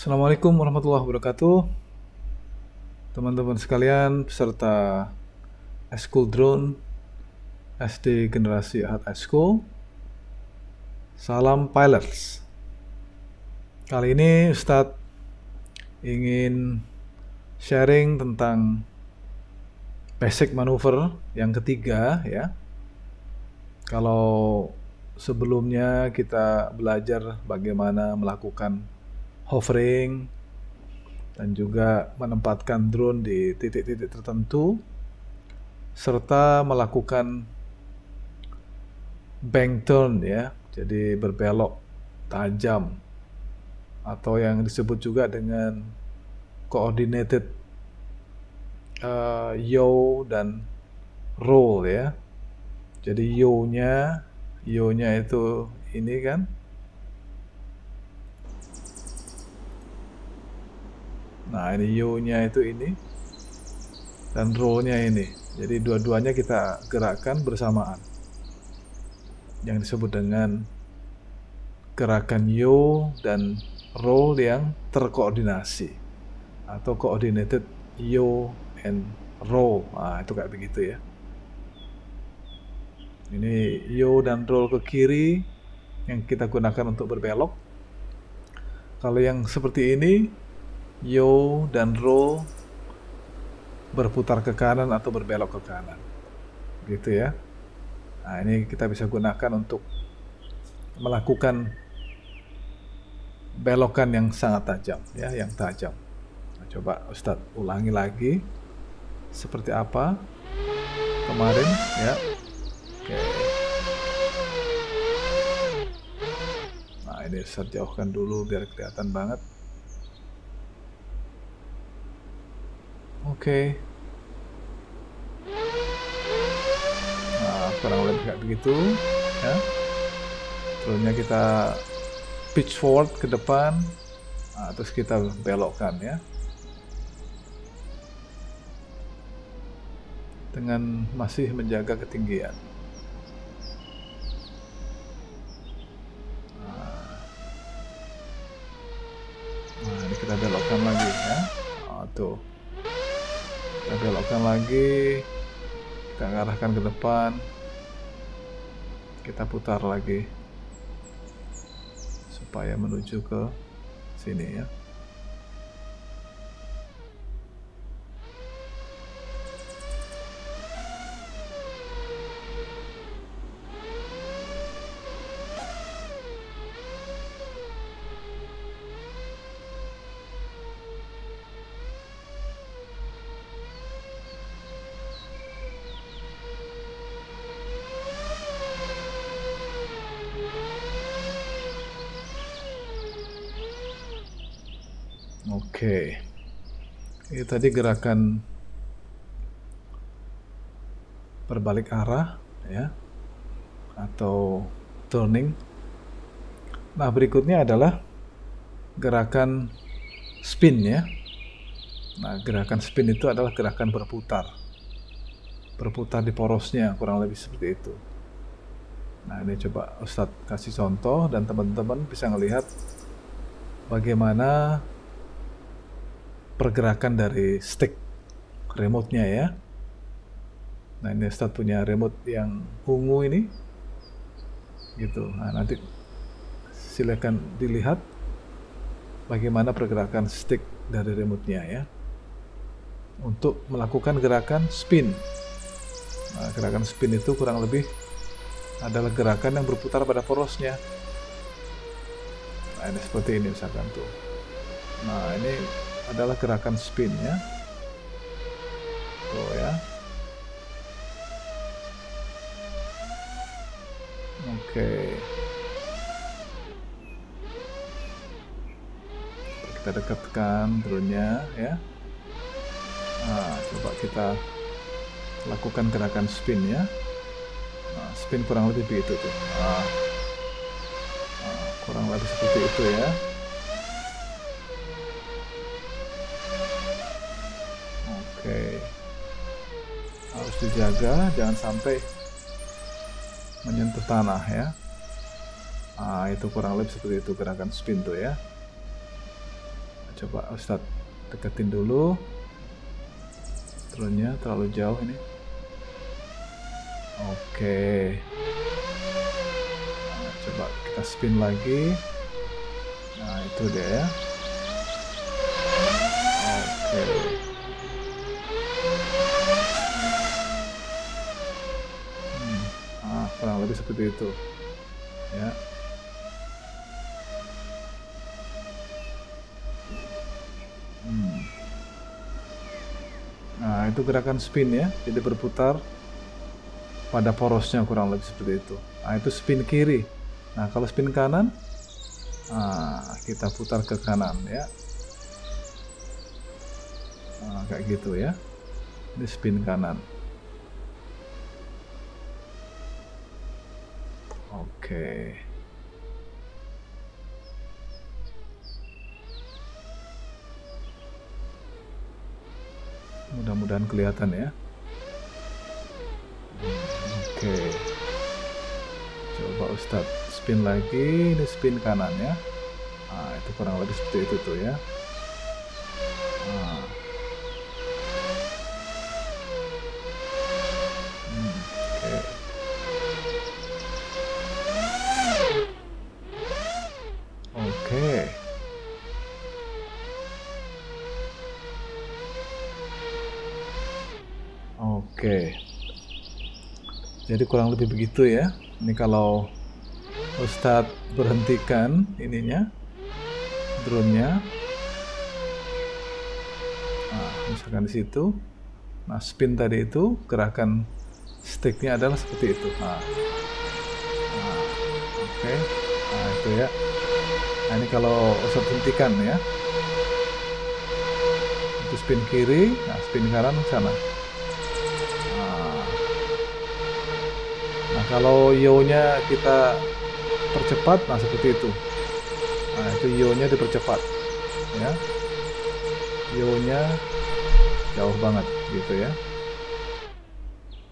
Assalamualaikum warahmatullahi wabarakatuh, teman-teman sekalian peserta Eskul Drone SD Generasi Ahad Eskul. Salam pilots. Kali ini Ustadz ingin sharing tentang basic maneuver yang ketiga ya. Kalau sebelumnya kita belajar bagaimana melakukan hovering dan juga menempatkan drone di titik-titik tertentu, serta melakukan bank turn ya, jadi berbelok tajam, atau yang disebut juga dengan coordinated yaw dan roll ya. Jadi yaw-nya itu ini kan. Nah, ini yaw-nya itu ini dan roll-nya ini. Jadi dua-duanya kita gerakkan bersamaan, yang disebut dengan gerakan yaw dan roll yang terkoordinasi atau coordinated yaw and roll. Nah, itu kayak begitu ya. Ini yaw dan roll ke kiri yang kita gunakan untuk berbelok. Kalau yang seperti ini, yaw dan roll berputar ke kanan atau berbelok ke kanan, gitu ya. Nah, ini kita bisa gunakan untuk melakukan belokan yang sangat tajam ya, yang tajam. Nah, coba Ustadz ulangi lagi seperti apa kemarin ya. Oke. Nah, ini Ustadz jauhkan dulu biar kelihatan banget. Oke. Nah, kurang lebih kayak begitu ya. Terusnya kita pitch forward ke depan. Nah, terus kita belokkan ya, dengan masih menjaga ketinggian. Nah, ini kita belokkan lagi ya. Oh, tuh. Kita belokkan lagi. Kita arahkan ke depan. Kita putar lagi supaya menuju ke sini ya. Oke. Ini tadi gerakan berbalik arah ya, atau turning. Nah, berikutnya adalah gerakan spin ya. Nah, gerakan spin itu adalah gerakan berputar di porosnya, kurang lebih seperti itu. Nah, ini coba Ustadz kasih contoh dan teman-teman bisa melihat bagaimana pergerakan dari stick remote-nya ya. Nah, ini Ustadz punya remote yang ungu ini gitu. Nah, nanti silakan dilihat bagaimana pergerakan stick dari remote-nya ya, untuk melakukan gerakan spin. Nah, gerakan spin itu kurang lebih adalah gerakan yang berputar pada porosnya. Nah, ini seperti ini misalkan tuh. Nah, ini adalah gerakan spin ya. Tuh ya. Oke. Kita dekatkan drone-nya ya. Nah, coba kita lakukan gerakan spin ya. Nah, spin kurang lebih begitu tuh. Nah, kurang lebih seperti itu ya. Oke. Harus dijaga jangan sampai menyentuh tanah ya. Nah, itu kurang lebih seperti itu gerakan spin tuh ya. coba Ustadz deketin dulu. Drone-nya terlalu jauh ini. Oke. Nah, coba kita spin lagi. Nah, itu dia ya. Oke. Kurang lebih seperti itu. Ya. Nah, itu gerakan spin ya. Jadi berputar pada porosnya kurang lebih seperti itu. Nah, itu spin kiri. Nah, kalau spin kanan, kita putar ke kanan ya. Nah, kayak gitu ya. Ini spin kanan. Oke. Mudah-mudahan kelihatan ya. Oke. Coba Ustadz spin lagi. Ini spin kanan ya. Nah, itu kurang lebih seperti itu tuh ya. Oke. Oke. Jadi kurang lebih begitu ya. Ini kalau Ustadz berhentikan ininya, drone-nya. Nah, misalkan di situ. Nah, spin tadi itu gerakan sticknya adalah seperti itu. Oke. Nah, itu ya. Nah, ini kalau Ustadz hentikan ya. Itu spin kiri, nah spin kanan ke sana. Nah, kalau yaw-nya kita percepat, nah seperti itu. Nah, itu yaw-nya dipercepat ya. Yaw-nya jauh banget gitu ya.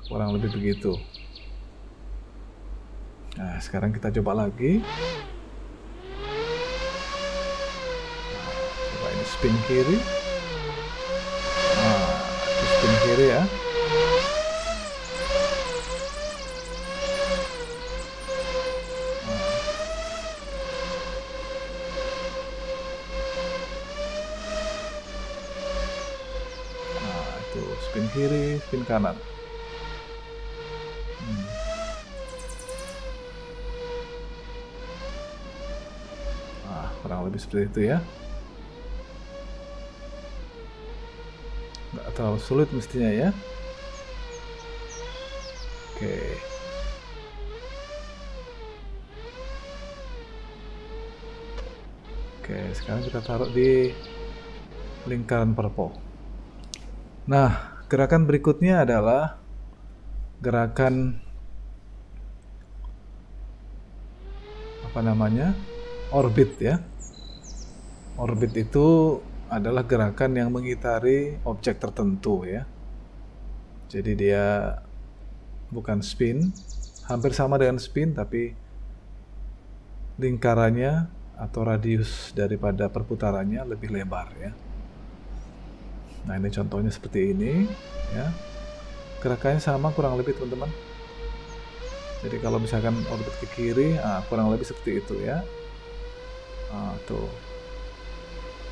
Kurang lebih begitu. Nah, sekarang kita coba lagi. Nah, coba ini spin kiri. Nah, itu spin kiri ya. Spin kiri, spin kanan. Kurang lebih seperti itu ya. Nggak terlalu sulit mestinya ya. Oke. Oke, sekarang kita taruh di lingkaran purple. Nah, gerakan berikutnya adalah gerakan orbit ya. Orbit itu adalah gerakan yang mengitari objek tertentu ya. Jadi dia bukan spin, hampir sama dengan spin tapi lingkarannya atau radius daripada perputarannya lebih lebar ya. Nah, ini contohnya seperti ini ya. Gerakannya sama kurang lebih teman-teman. Jadi kalau misalkan orbit ke kiri, kurang lebih seperti itu ya. Tuh.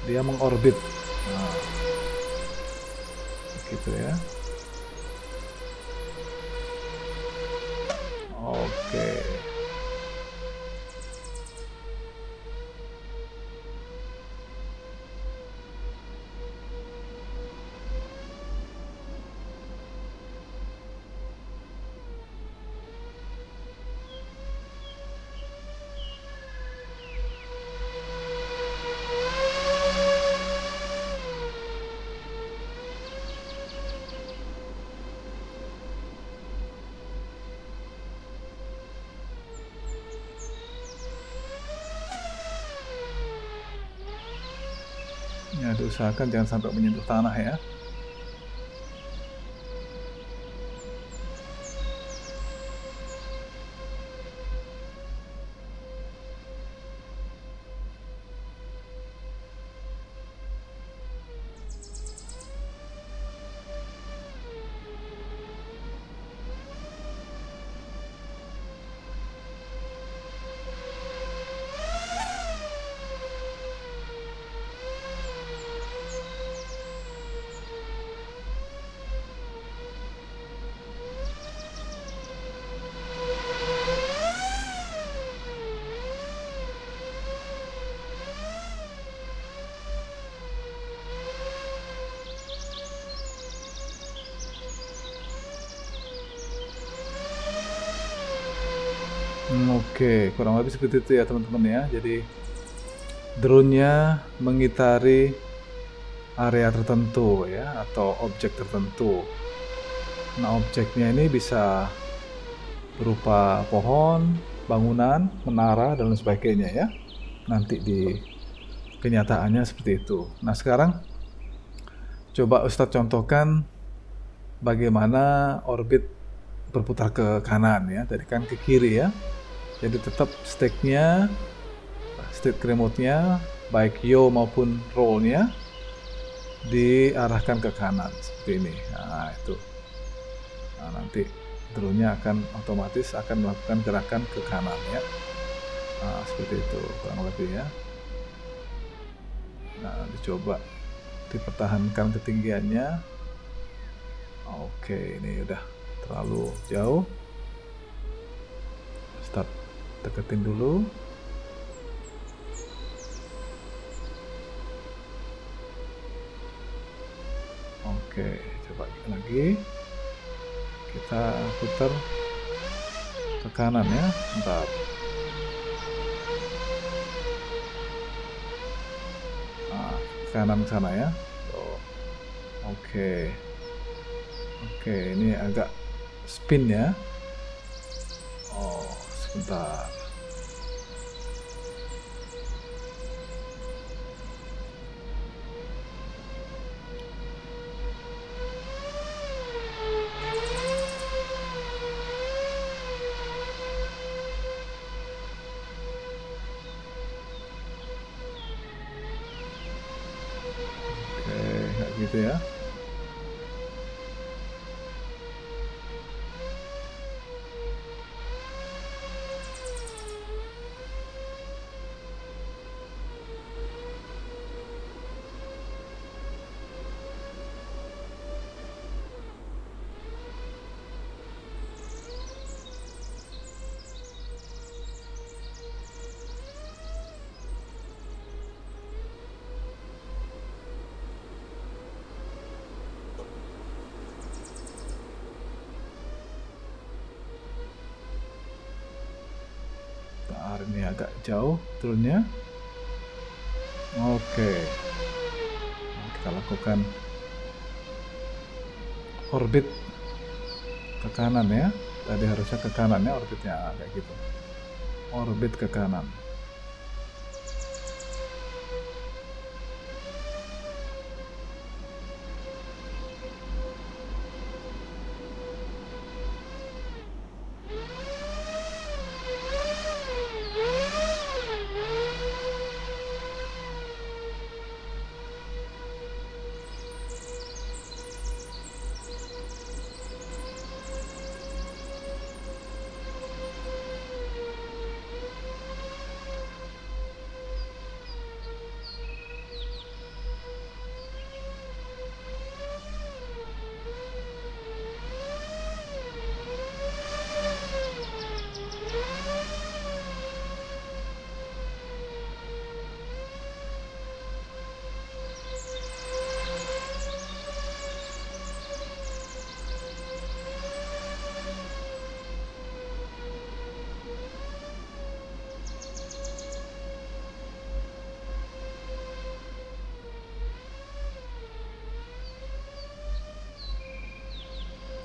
Dia mengorbit. Gitu ya. Oke. Ya, diusahakan jangan sampai menyentuh tanah ya. Oke, kurang lebih seperti itu ya teman-teman ya. Jadi drone-nya mengitari area tertentu ya, atau objek tertentu. Nah, objeknya ini bisa berupa pohon, bangunan, menara, dan lain sebagainya ya. Nanti di kenyataannya seperti itu. Nah, sekarang coba Ustadz contohkan bagaimana orbit berputar ke kanan ya, tadi kan ke kiri ya. Jadi tetap stick remote-nya, baik yaw maupun roll-nya diarahkan ke kanan seperti ini. Nah, itu. Nah, nanti drone-nya akan otomatis akan melakukan gerakan ke kanan ya. Nah, seperti itu kurang lebih ya. Nah, dicoba dipertahankan ketinggiannya. Oke, ini udah terlalu jauh. Start deketin dulu. Oke, coba lagi. Kita putar ke kanan ya. Bentar. Nah, kanan sana ya. Oke. Oke, ini agak spin ya. Oh, sebentar. Oke, kayak gitu ya. Bentar, ini agak jauh turunnya. Oke. Nah, kita lakukan orbit ke kanan ya. Tadi harusnya ke kanan ya orbitnya, kayak gitu. Orbit ke kanan.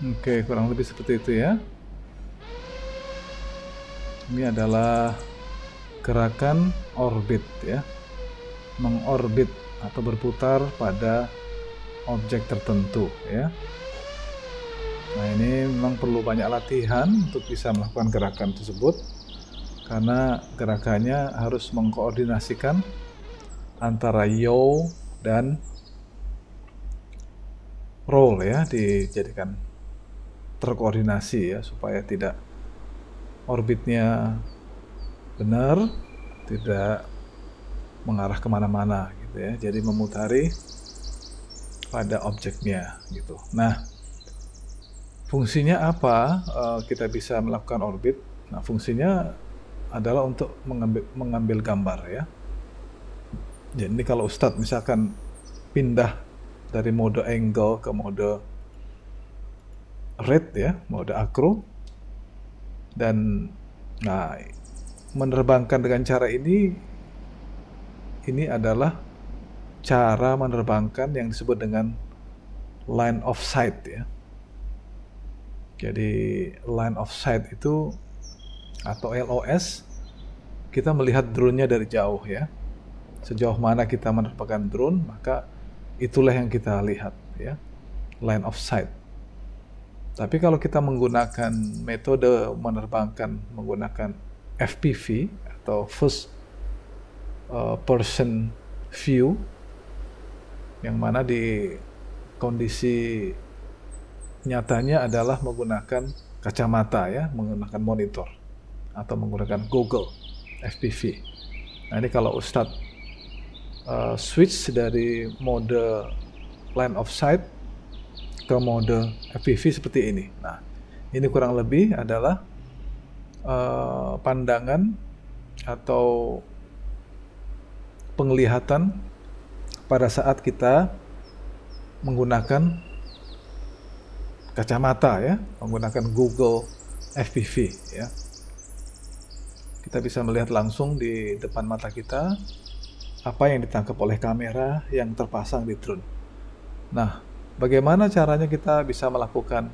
Oke, kurang lebih seperti itu ya. Ini adalah gerakan orbit ya. Mengorbit atau berputar pada objek tertentu ya. Nah, ini memang perlu banyak latihan untuk bisa melakukan gerakan tersebut, karena gerakannya harus mengkoordinasikan antara yaw dan roll ya, dijadikan terkoordinasi ya, supaya tidak orbitnya benar, tidak mengarah kemana-mana gitu ya, jadi memutari pada objeknya gitu. Nah, fungsinya apa kita bisa melakukan orbit? Nah, fungsinya adalah untuk mengambil gambar ya. Jadi kalau Ustadz misalkan pindah dari mode angle ke mode red ya, mode akro, dan Nah, menerbangkan dengan cara ini adalah cara menerbangkan yang disebut dengan line of sight ya. Jadi line of sight itu atau LOS, kita melihat drone-nya dari jauh ya. Sejauh mana kita menerbangkan drone, maka itulah yang kita lihat ya, line of sight. Tapi kalau kita menggunakan metode menerbangkan menggunakan FPV atau first person view, yang mana di kondisi nyatanya adalah menggunakan kacamata ya, menggunakan monitor atau menggunakan Google FPV. Nah, ini kalau Ustadz switch dari mode line of sight ke mode FPV seperti ini. Nah, ini kurang lebih adalah pandangan atau penglihatan pada saat kita menggunakan kacamata ya, menggunakan Google FPV ya. Kita bisa melihat langsung di depan mata kita apa yang ditangkap oleh kamera yang terpasang di drone. Nah, bagaimana caranya kita bisa melakukan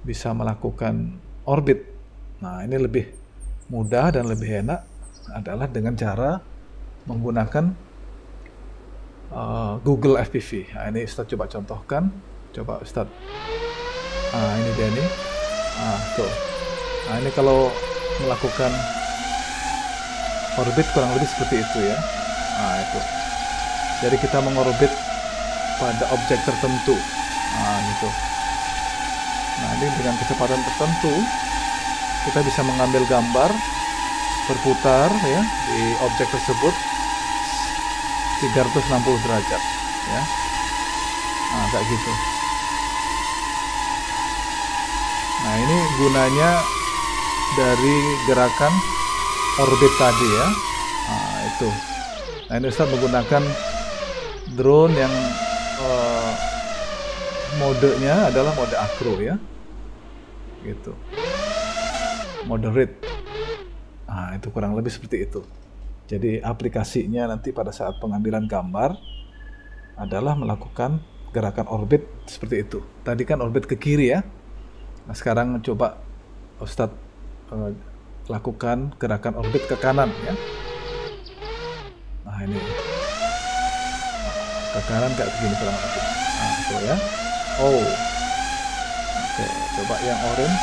bisa melakukan orbit. Nah, ini lebih mudah dan lebih enak adalah dengan cara menggunakan Google FPV. Nah, ini Ustadz coba contohkan. Coba Ustadz. Ini dia nih. Tuh. Nah, ini kalau melakukan orbit kurang lebih seperti itu ya. Itu. Jadi kita mengorbit pada objek tertentu. Gitu. Nah, ini dengan kecepatan tertentu kita bisa mengambil gambar berputar ya di objek tersebut 360 derajat ya. Kayak gitu. Nah, ini gunanya dari gerakan orbit tadi ya. Itu. Nah, ini Ustaz menggunakan drone yang modenya adalah mode acro ya. Gitu. Moderate. Itu kurang lebih seperti itu. Jadi aplikasinya nanti pada saat pengambilan gambar adalah melakukan gerakan orbit seperti itu. Tadi kan orbit ke kiri ya. Nah, sekarang coba Ustadz lakukan gerakan orbit ke kanan ya. Nah, ini ke kanan kayak begini kurang lebih. Itu ya. Oke, coba yang orange.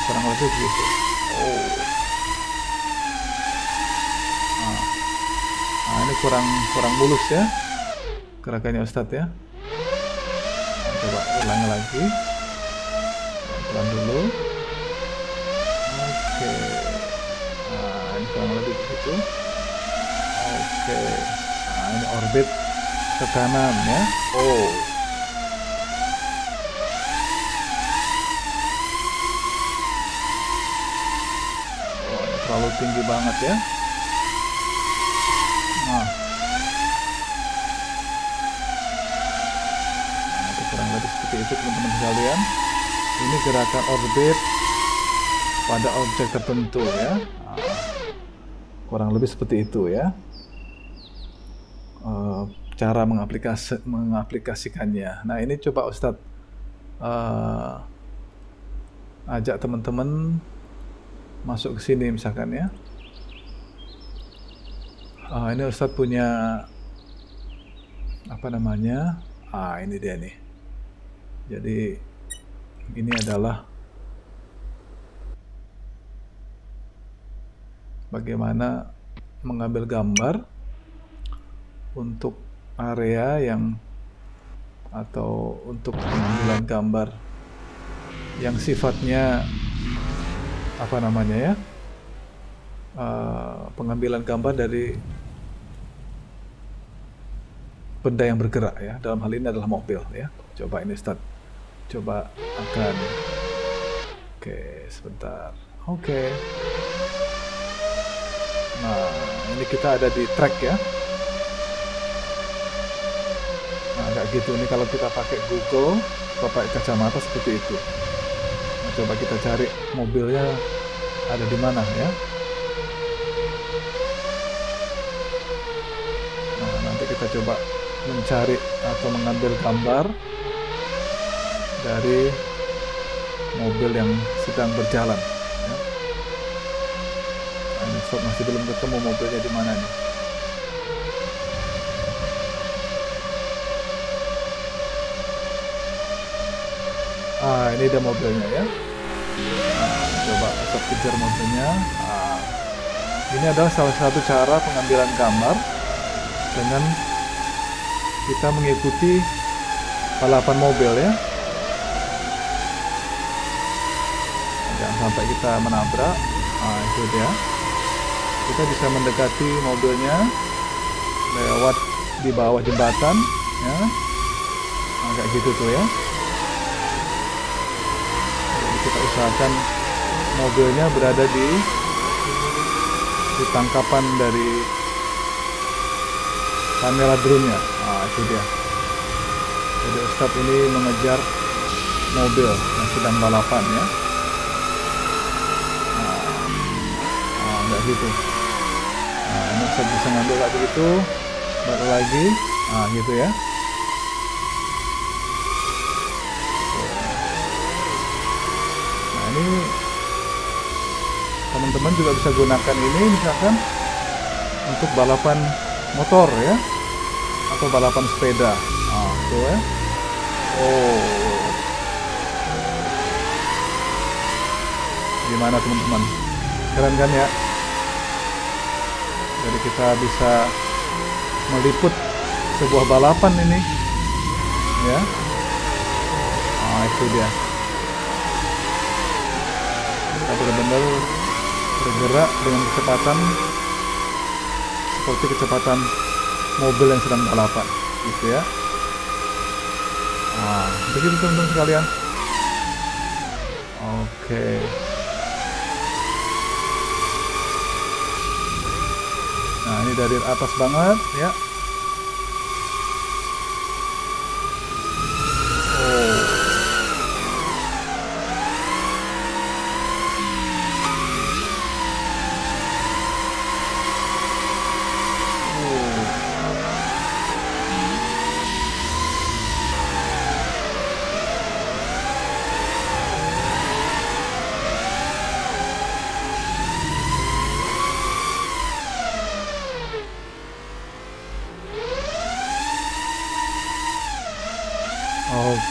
Kurang lebih begitu. Ini kurang mulus ya gerakannya Ustadz ya. Coba ulangi lagi. Pelan dulu. Oke. Ini kurang lebih begitu. Oke. Ini orbit ke kanan ya. Ini terlalu tinggi banget ya. Itu kurang lebih seperti itu teman-teman sekalian. Ini gerakan orbit pada objek tertentu ya. Kurang lebih seperti itu ya. Cara mengaplikasikannya. Nah, ini coba Ustadz ajak teman-teman masuk ke sini misalkan ya. Ini Ustadz punya ini dia nih. Jadi ini adalah bagaimana mengambil gambar untuk area yang atau untuk pengambilan gambar yang sifatnya pengambilan gambar dari benda yang bergerak ya. Dalam hal ini adalah mobil ya. Coba ini Ustadz coba akan sebentar. Nah, ini kita ada di track ya. Nah, kayak gitu. Ini kalau kita pakai Google atau pakai kacamata seperti itu. coba kita cari mobilnya ada di mana ya. Nah, nanti kita coba mencari atau mengambil gambar dari mobil yang sedang berjalan ya. Nah, ini stop, masih belum ketemu mobilnya di mana nih. Ini ada mobilnya ya. Coba stop kejar mobilnya. Ini adalah salah satu cara pengambilan gambar dengan kita mengikuti balapan mobil ya. Jangan sampai kita menabrak. Itu dia. Kita bisa mendekati mobilnya lewat di bawah jembatan ya. Kayak gitu tuh ya. Jadi kita usahakan mobilnya berada di tangkapan dari kamera drone-nya. Itu dia. Jadi Ustadz ini mengejar mobil yang sedang balapan ya. Kayak gitu. Ini Ustadz bisa ngambil kayak begitu, baru lagi, gitu ya. Nah, ini teman-teman juga bisa gunakan ini misalkan untuk balapan motor ya, atau balapan sepeda. Tuh ya. Gimana teman-teman? Keren kan ya? Jadi kita bisa meliput sebuah balapan ini ya. Itu dia. Kita benar-benar bergerak dengan kecepatan seperti kecepatan mobil yang sedang balapan gitu ya. Begitu teman-teman sekalian. Oke. Nah, ini dari atas banget ya.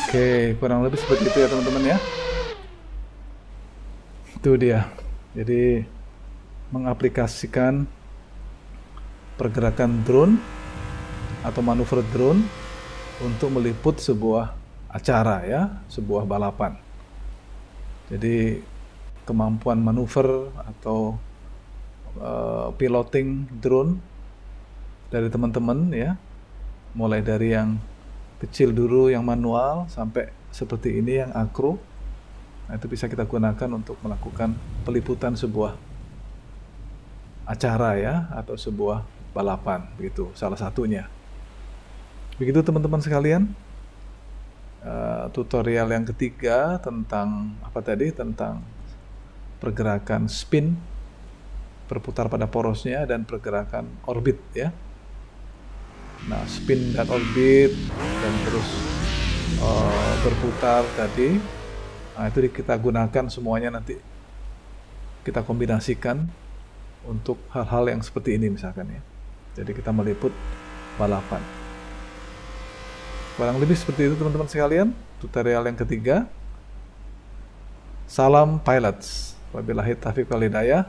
Oke, kurang lebih seperti itu ya teman-teman ya. Itu dia. Jadi mengaplikasikan pergerakan drone atau manuver drone untuk meliput sebuah acara ya, sebuah balapan. Jadi kemampuan manuver atau piloting drone dari teman-teman ya, mulai dari yang kecil dulu yang manual sampai seperti ini yang akro. Nah, itu bisa kita gunakan untuk melakukan peliputan sebuah acara ya, atau sebuah balapan begitu, salah satunya. Begitu teman-teman sekalian, tutorial yang ketiga tentang apa tadi, tentang pergerakan spin, berputar pada porosnya, dan pergerakan orbit ya. Nah, spin dan orbit dan terus berputar tadi, itu kita gunakan semuanya, nanti kita kombinasikan untuk hal-hal yang seperti ini misalkan ya. Jadi kita meliput balapan. Kurang lebih seperti itu teman-teman sekalian, tutorial yang ketiga. Salam pilots. Wabillahi taufiq wal hidayah.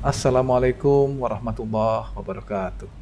Assalamualaikum warahmatullahi wabarakatuh.